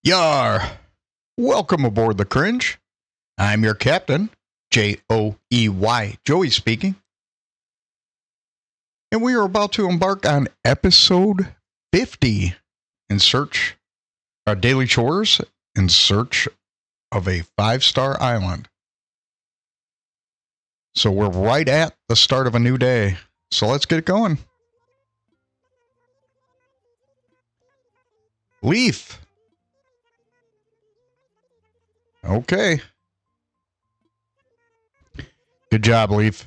Yar! Welcome aboard the Cringe. I'm your captain, Joey, Joey speaking. And we are about to embark on episode 50 in search of daily chores in search of a 5-star island. So we're right at the start of a new day. So let's get it going. Leaf. Okay. Good job, Leaf.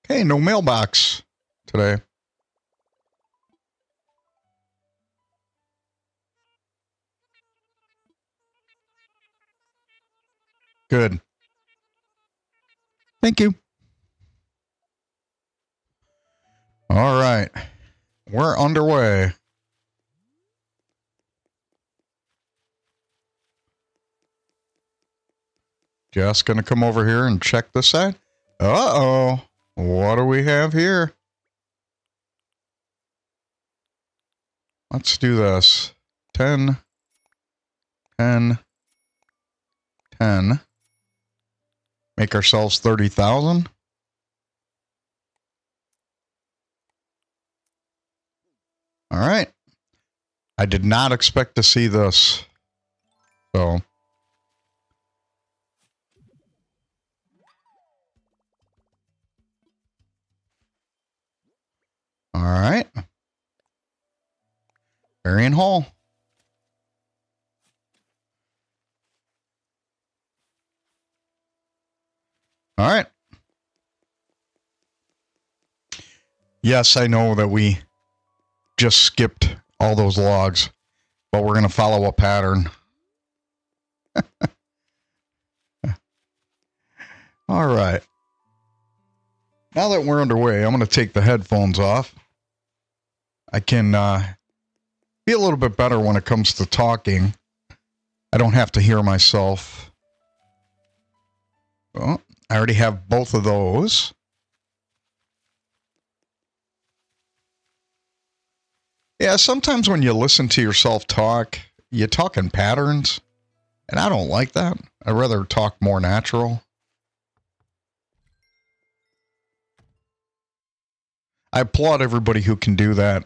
Okay, no mailbox today. Good. Thank you. All right. We're underway. Just going to come over here and check this side. Uh-oh. What do we have here? Let's do this. 10, 10, 10. Make ourselves 30,000. All right. I did not expect to see this. So. All right. Varian Hall. All right. Yes, I know that we just skipped all those logs, but we're going to follow a pattern. All right. Now that we're underway, I'm going to take the headphones off. I can be a little bit better when it comes to talking. I don't have to hear myself. Well, I already have both of those. Yeah, sometimes when you listen to yourself talk, you talk in patterns, and I don't like that. I'd rather talk more natural. I applaud everybody who can do that.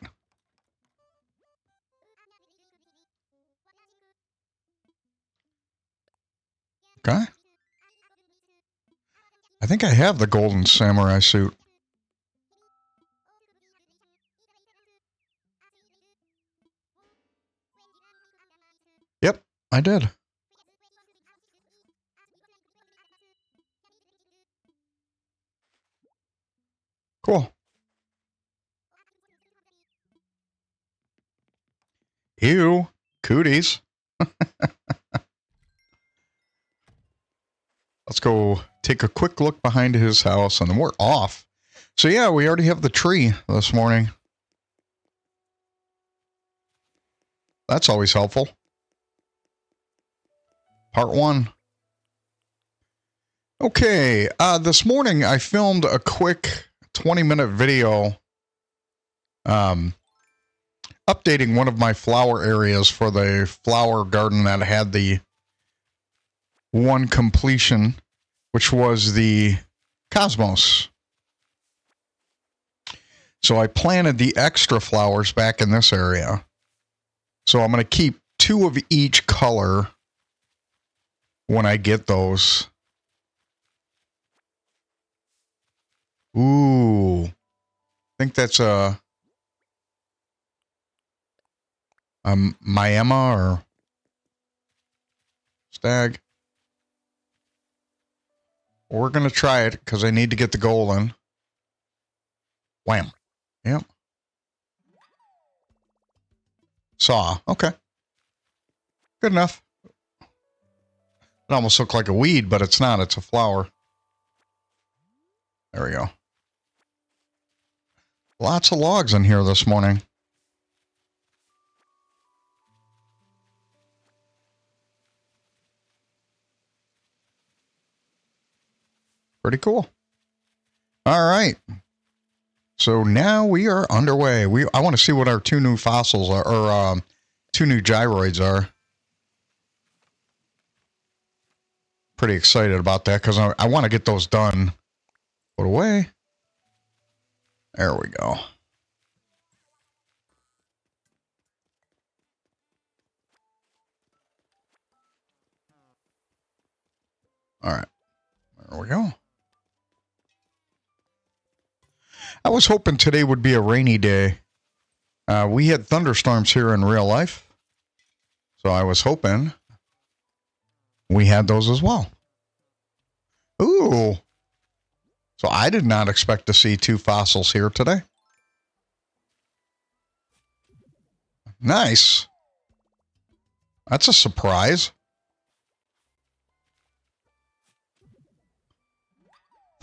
Okay. I think I have the golden samurai suit. Yep, I did. Cool. Ew. Cooties. Let's go take a quick look behind his house, and then we're off. So yeah, we already have the tree this morning. That's always helpful. Part 1. Okay, this morning I filmed a quick 20-minute video updating one of my flower areas for the flower garden that had the one completion, which was the cosmos. So I planted the extra flowers back in this area. So I'm going to keep 2 of each color when I get those. Ooh. I think that's a Miama or stag. We're going to try it because I need to get the goal in. Wham. Yep. Saw. Okay. Good enough. It almost looked like a weed, but it's not. It's a flower. There we go. Lots of logs in here this morning. Pretty cool. All right. So now we are underway. I want to see what our two new fossils are, or two new gyroids are. Pretty excited about that because I want to get those done. Put away. There we go. All right. There we go. I was hoping today would be a rainy day. We had thunderstorms here in real life. So I was hoping we had those as well. Ooh. So I did not expect to see two fossils here today. Nice. That's a surprise.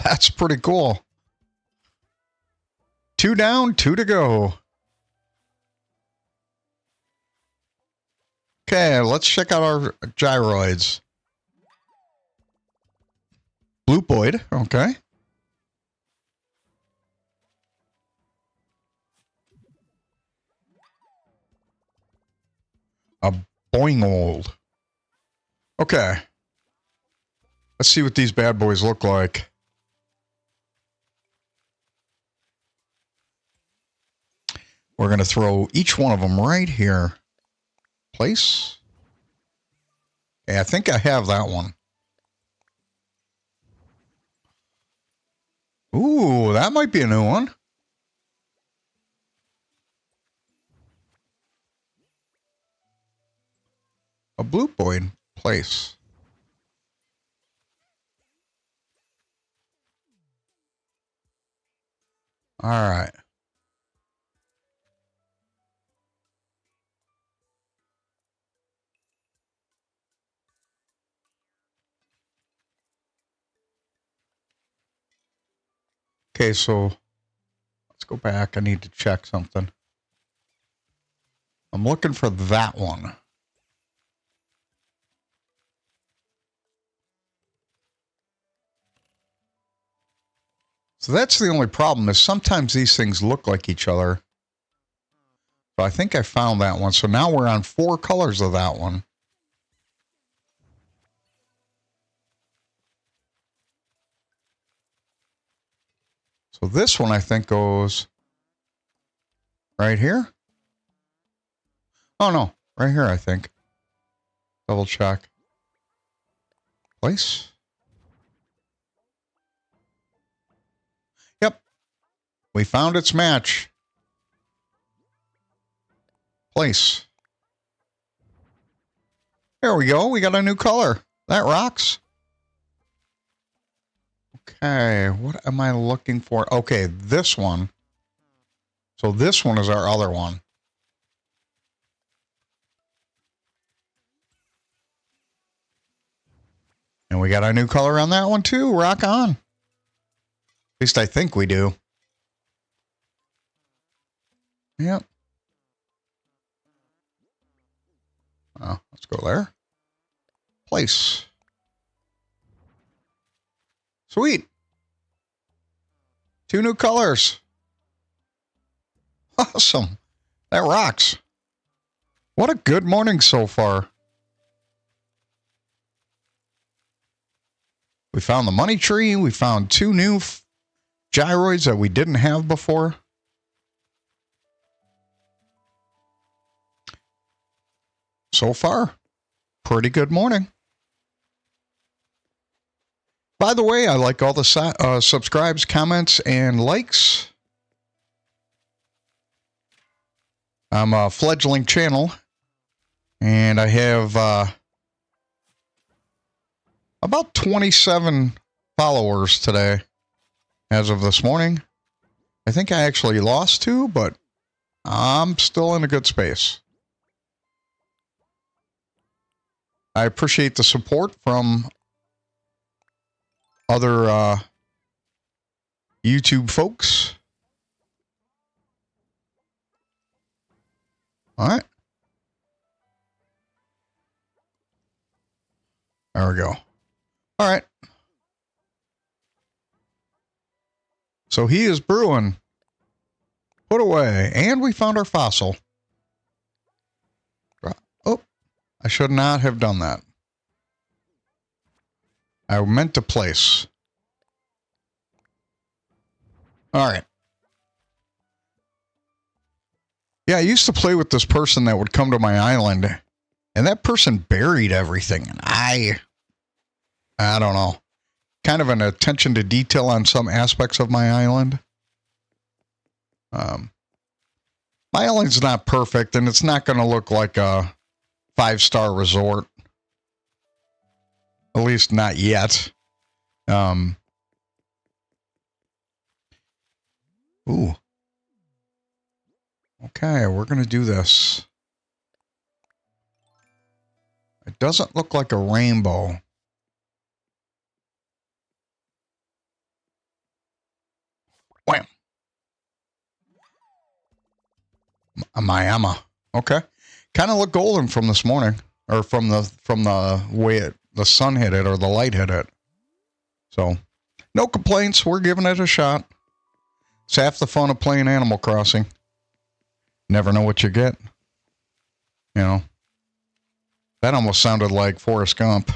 That's pretty cool. 2 down, 2 to go. Okay, let's check out our gyroids. Bloopoid, okay. A boingold. Okay. Let's see what these bad boys look like. We're going to throw each one of them right here. Place. Okay, I think I have that one. Ooh, that might be a new one. A bloopoid. Place. All right. Okay, so let's go back. I need to check something. I'm looking for that one. So that's the only problem is sometimes these things look like each other. So I think I found that one. So now we're on 4 colors of that one. So this one I think goes right here. Oh no, right here I think. Double check. Place. Yep. We found its match. Place. There we go. We got a new color. That rocks. Okay, what am I looking for? Okay, this one. So this one is our other one. And we got our new color on that one too. Rock on. At least I think we do. Yep. Oh, let's go there. Place. Sweet. 2 new colors. Awesome. That rocks. What a good morning so far. We found the money tree. We found 2 new gyroids that we didn't have before. So far, pretty good morning. By the way, I like all the subscribes, comments, and likes. I'm a fledgling channel, and I have about 27 followers today as of this morning. I think I actually lost 2, but I'm still in a good space. I appreciate the support from other YouTube folks. All right. There we go. All right. So he is brewing. Put away. And we found our fossil. Oh, I should not have done that. I meant to place. All right. Yeah, I used to play with this person that would come to my island, and that person buried everything. And I don't know. Kind of an attention to detail on some aspects of my island. My island's not perfect, and it's not going to look like a 5-star resort. At least not yet. Ooh. Okay, we're going to do this. It doesn't look like a rainbow. Wham. My Emma. Okay. Kind of looked golden from this morning. Or from the way the sun hit it or the light hit it. So, no complaints. We're giving it a shot. It's half the fun of playing Animal Crossing. Never know what you get. You know. That almost sounded like Forrest Gump.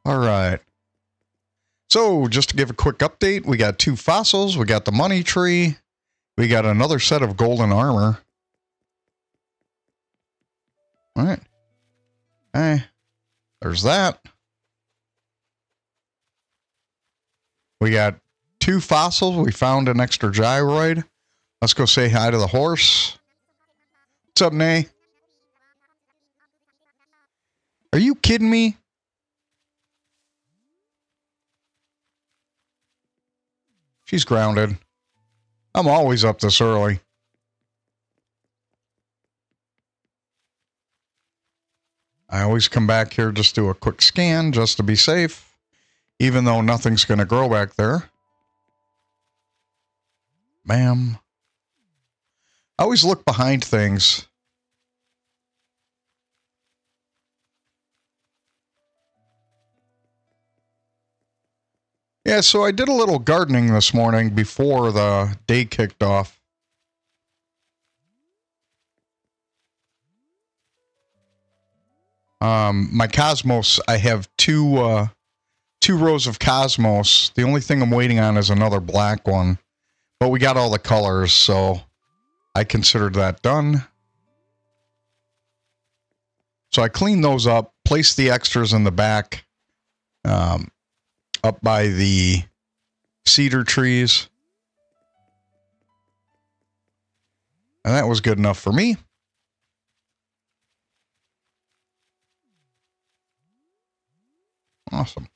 All right. So, just to give a quick update, we got 2 fossils. We got the money tree. We got another set of golden armor. All right. Hey, there's that. We got 2 fossils. We found an extra gyroid. Let's go say hi to the horse. What's up, Nay? Are you kidding me? She's grounded. I'm always up this early. I always come back here, just do a quick scan just to be safe, even though nothing's going to grow back there. Bam. I always look behind things. Yeah, so I did a little gardening this morning before the day kicked off. My Cosmos, I have two rows of Cosmos. The only thing I'm waiting on is another black one. But we got all the colors, so I considered that done. So I cleaned those up, placed the extras in the back, up by the cedar trees. And that was good enough for me. Awesome.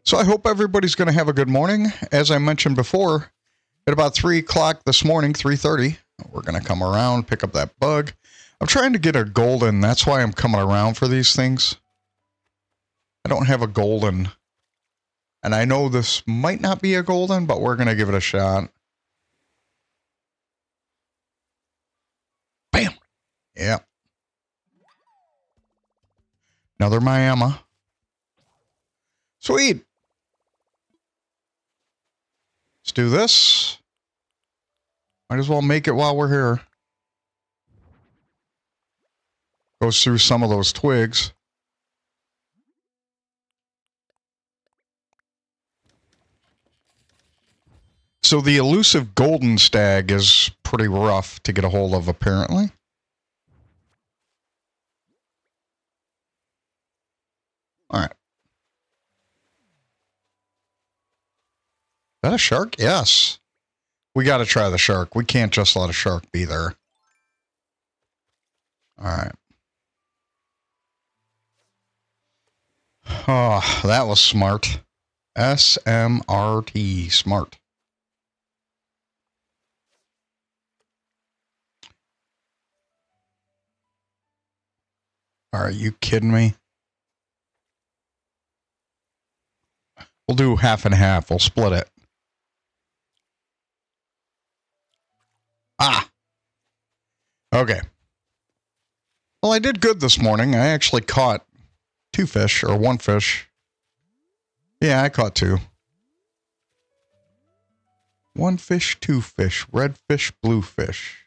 So I hope everybody's going to have a good morning. As I mentioned before, at about 3 o'clock this morning, 3:30, we're going to come around, pick up that bug. I'm trying to get a golden. That's why I'm coming around for these things. I don't have a golden. And I know this might not be a golden, but we're going to give it a shot. Bam! Yeah. Another Miami. Sweet. Let's do this. Might as well make it while we're here. Goes through some of those twigs. So the elusive golden stag is pretty rough to get a hold of, apparently. All right. Is that a shark? Yes. We got to try the shark. We can't just let a shark be there. All right. Oh, that was smart. SMRT, smart. Are you kidding me? We'll do half and half. We'll split it. Ah. Okay. Well, I did good this morning. I actually caught 2 fish or 1 fish. Yeah, I caught 2. 1 fish, 2 fish, red fish, blue fish.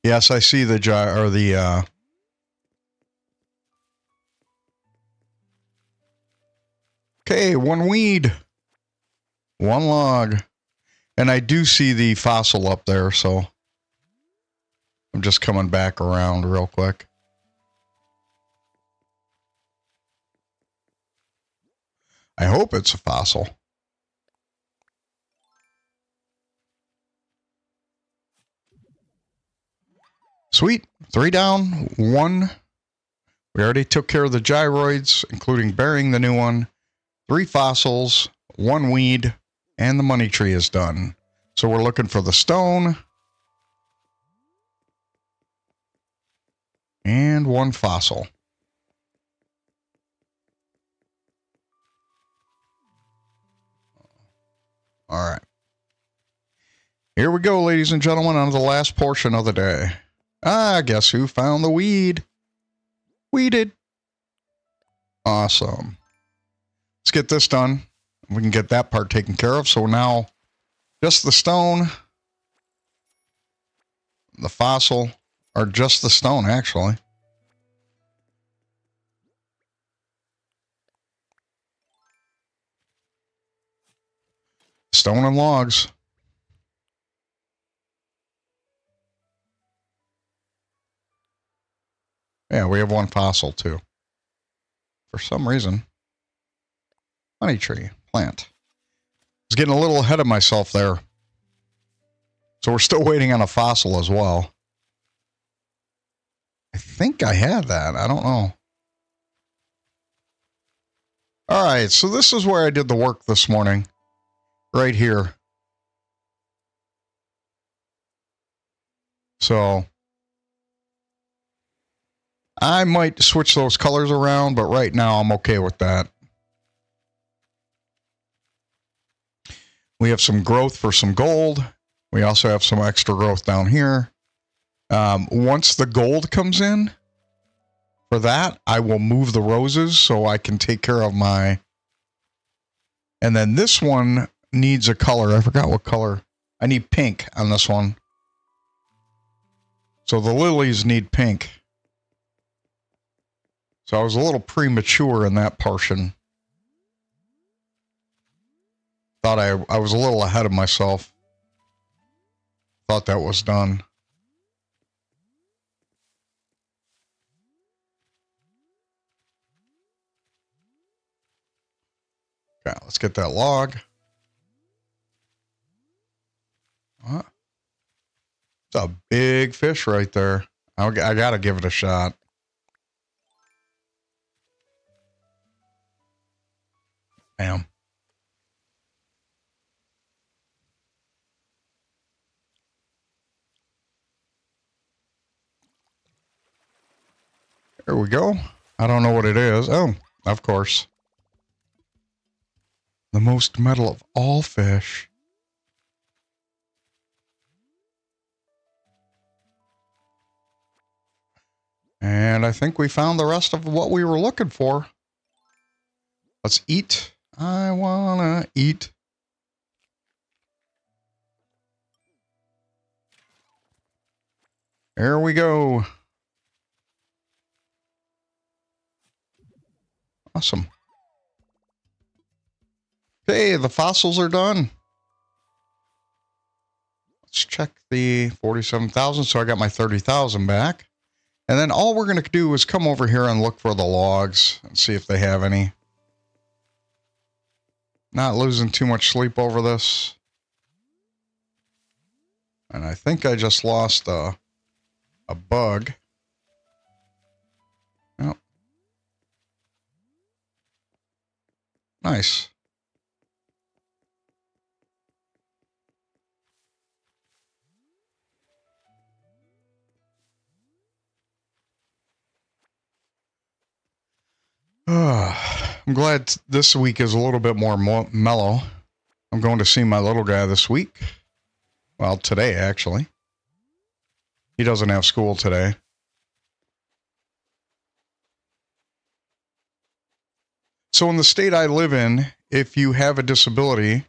Yes, I see the okay, 1 weed, 1 log, and I do see the fossil up there, so I'm just coming back around real quick. I hope it's a fossil. Sweet. 3 down, 1. We already took care of the gyroids, including burying the new one. 3 fossils, 1 weed, and the money tree is done. So we're looking for the stone. And 1 fossil. All right. Here we go, ladies and gentlemen, on the last portion of the day. Guess who found the weed? We did. Awesome. Let's get this done. We can get that part taken care of. So now, just the stone, the fossil, or just the stone, actually. Stone and logs. Yeah, we have 1 fossil, too. For some reason. Money tree, plant. I was getting a little ahead of myself there. So we're still waiting on a fossil as well. I think I had that. I don't know. All right, so this is where I did the work this morning. Right here. So I might switch those colors around, but right now I'm okay with that. We have some growth for some gold. We also have some extra growth down here. Once the gold comes in, for that, I will move the roses so I can take care of my... And then this one needs a color. I forgot what color. I need pink on this one. So the lilies need pink. So I was a little premature in that portion. Thought I was a little ahead of myself. Thought that was done. Okay, let's get that log. It's a big fish right there. I gotta give it a shot. Bam. There we go. I don't know what it is. Oh, of course. The most metal of all fish. And I think we found the rest of what we were looking for. Let's eat. I wanna eat. There we go. Awesome. Okay, the fossils are done. Let's check the 47,000. So I got my 30,000 back. And then all we're going to do is come over here and look for the logs and see if they have any. Not losing too much sleep over this. And I think I just lost a bug. Oh. Nice. I'm glad this week is a little bit more mellow. I'm going to see my little guy this week. Well, today, actually. He doesn't have school today. So in the state I live in, if you have a disability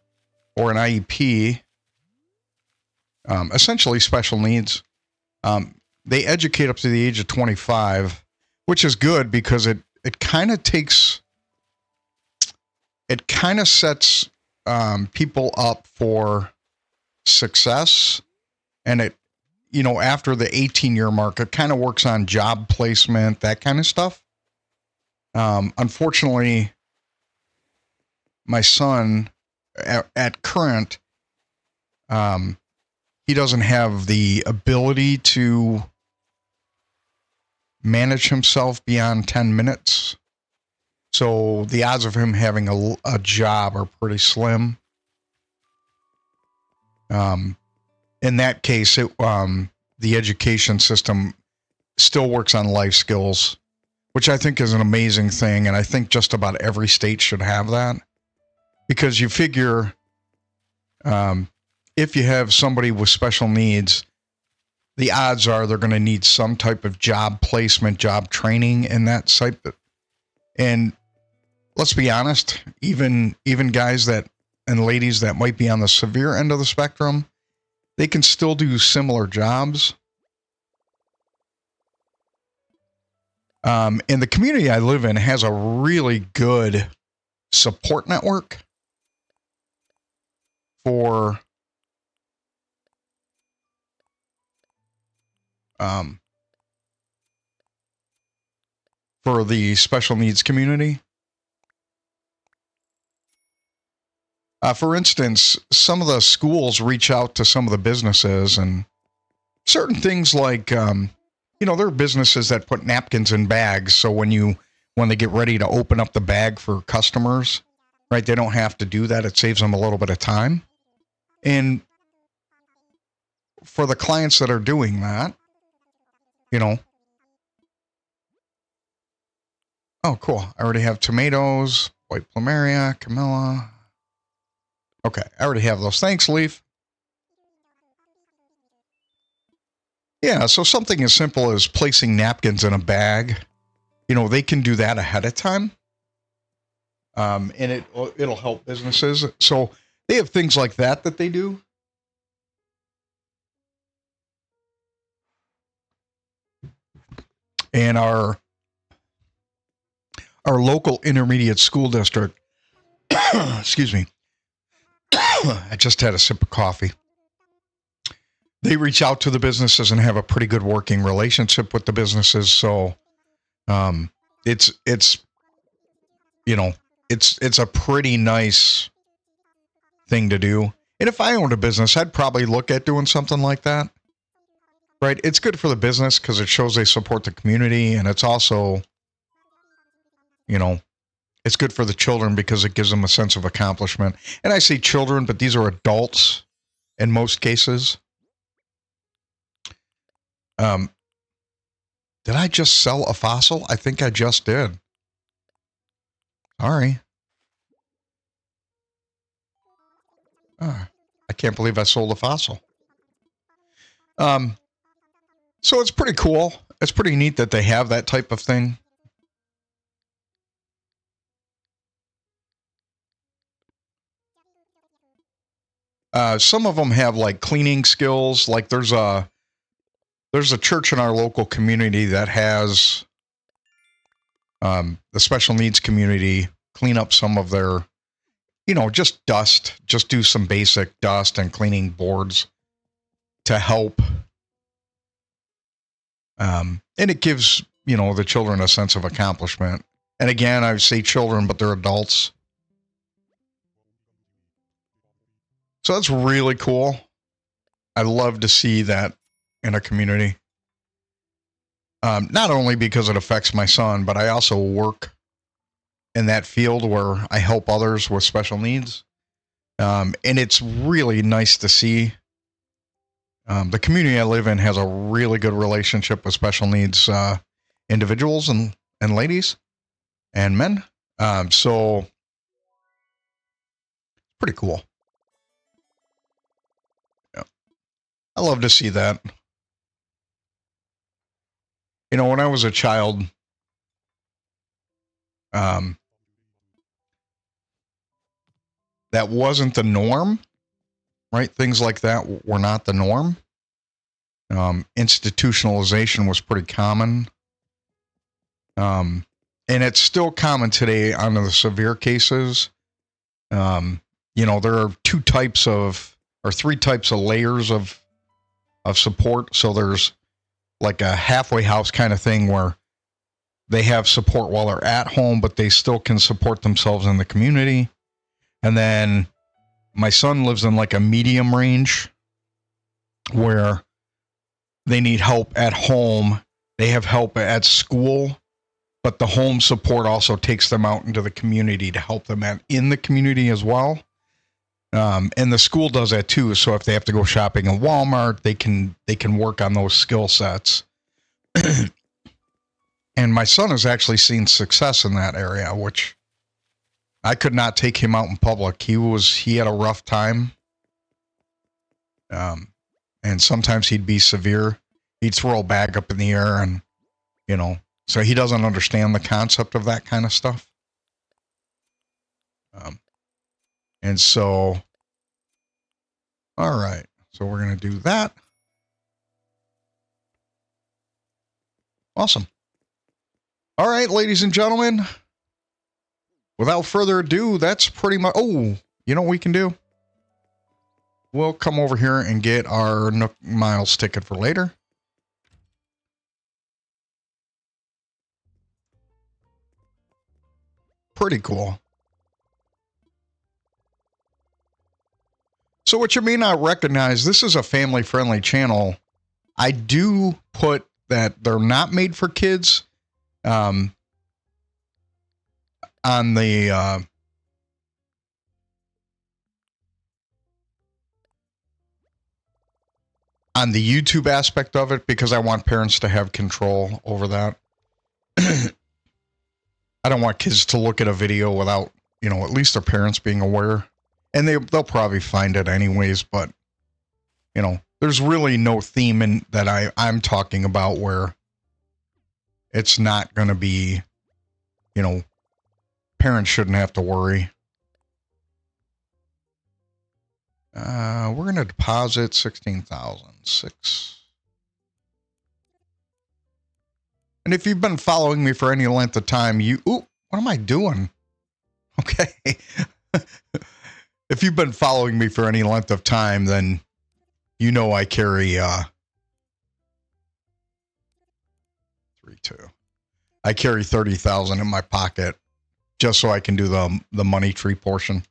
or an IEP, essentially special needs, they educate up to the age of 25, which is good because it kind of sets people up for success. And it, after the 18-year mark, it kind of works on job placement, that kind of stuff. Unfortunately, my son at current, he doesn't have the ability to manage himself beyond 10 minutes. So the odds of him having a job are pretty slim. In that case, the education system still works on life skills, which I think is an amazing thing. And I think just about every state should have that, because you figure if you have somebody with special needs, the odds are they're going to need some type of job placement, job training in that site. And let's be honest, even guys that and ladies that might be on the severe end of the spectrum, they can still do similar jobs. And the community I live in has a really good support network for the special needs community. For instance, some of the schools reach out to some of the businesses, and certain things like, there are businesses that put napkins in bags. So when they get ready to open up the bag for customers, right, they don't have to do that. It saves them a little bit of time. And for the clients that are doing that, oh, cool. I already have tomatoes, white plumeria, Camilla. Okay, I already have those. Thanks, Leaf. Yeah, so something as simple as placing napkins in a bag, they can do that ahead of time. And it'll help businesses. So they have things like that they do. And our local intermediate school district, excuse me, I just had a sip of coffee. They reach out to the businesses and have a pretty good working relationship with the businesses. So it's a pretty nice thing to do. And if I owned a business, I'd probably look at doing something like that. Right? It's good for the business because it shows they support the community, and it's also, it's good for the children because it gives them a sense of accomplishment. And I say children, but these are adults in most cases. Did I just sell a fossil? I think I just did. Sorry. I can't believe I sold a fossil. So it's pretty cool. It's pretty neat that they have that type of thing. Some of them have like cleaning skills. Like there's a church in our local community that has the special needs community clean up some of their, just dust, just do some basic dust and cleaning boards to help. And it gives, the children a sense of accomplishment. And again, I say children, but they're adults. So that's really cool. I love to see that in a community. Not only because it affects my son, but I also work in that field where I help others with special needs. And it's really nice to see. The community I live in has a really good relationship with special needs individuals and ladies and men. So pretty cool. Yeah. I love to see that. When I was a child, that wasn't the norm, right? Things like that were not the norm. Institutionalization was pretty common. And it's still common today on the severe cases. You know, there are three types of layers of support. So there's like a halfway house kind of thing where they have support while they're at home, but they still can support themselves in the community. And then my son lives in like a medium range where they need help at home. They have help at school, but the home support also takes them out into the community to help them in the community as well. And the school does that too. So if they have to go shopping in Walmart, they can work on those skill sets. And my son has actually seen success in that area, which I could not take him out in public. He had a rough time. And sometimes he'd be severe. He'd throw a bag up in the air and, you know, so he doesn't understand the concept of that kind of stuff. And so, all right. So we're going to do that. Awesome. All right, ladies and gentlemen, without further ado, that's pretty much, oh, you know what we can do? We'll come over here and get our Nook Miles ticket for later. Pretty cool. So what you may not recognize, this is a family-friendly channel. I do put that they're not made for kids on the YouTube aspect of it, because I want parents to have control over that. I don't want kids to look at a video without, you know, at least their parents being aware. And they'll probably find it anyways, but, you know, there's really no theme in that I'm talking about where it's not going to be, you know, parents shouldn't have to worry. We're going to deposit 16,006. And if you've been following me for any length of time, what am I doing? Okay. If you've been following me for any length of time, then you know I carry 32. I carry 30,000 in my pocket just so I can do the money tree portion.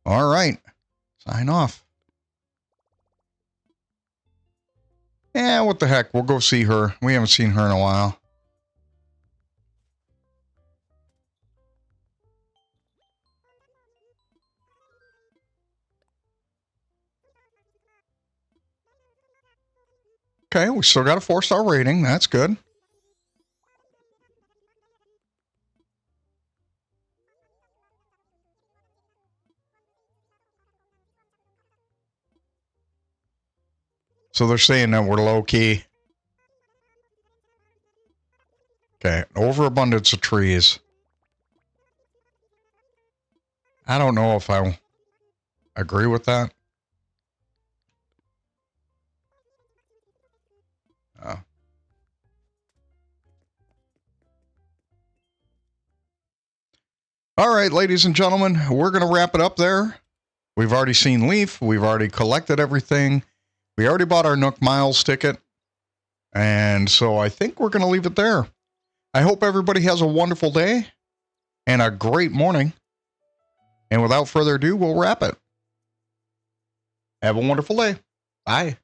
All right. Sign off. Yeah, what the heck? We'll go see her. We haven't seen her in a while. Okay, we still got a 4-star rating. That's good. So they're saying that we're low key. Okay, overabundance of trees. I don't know if I agree with that. All right, ladies and gentlemen, we're going to wrap it up there. We've already seen Leaf. We've already collected everything. We already bought our Nook Miles ticket. And so I think we're going to leave it there. I hope everybody has a wonderful day and a great morning. And without further ado, we'll wrap it. Have a wonderful day. Bye.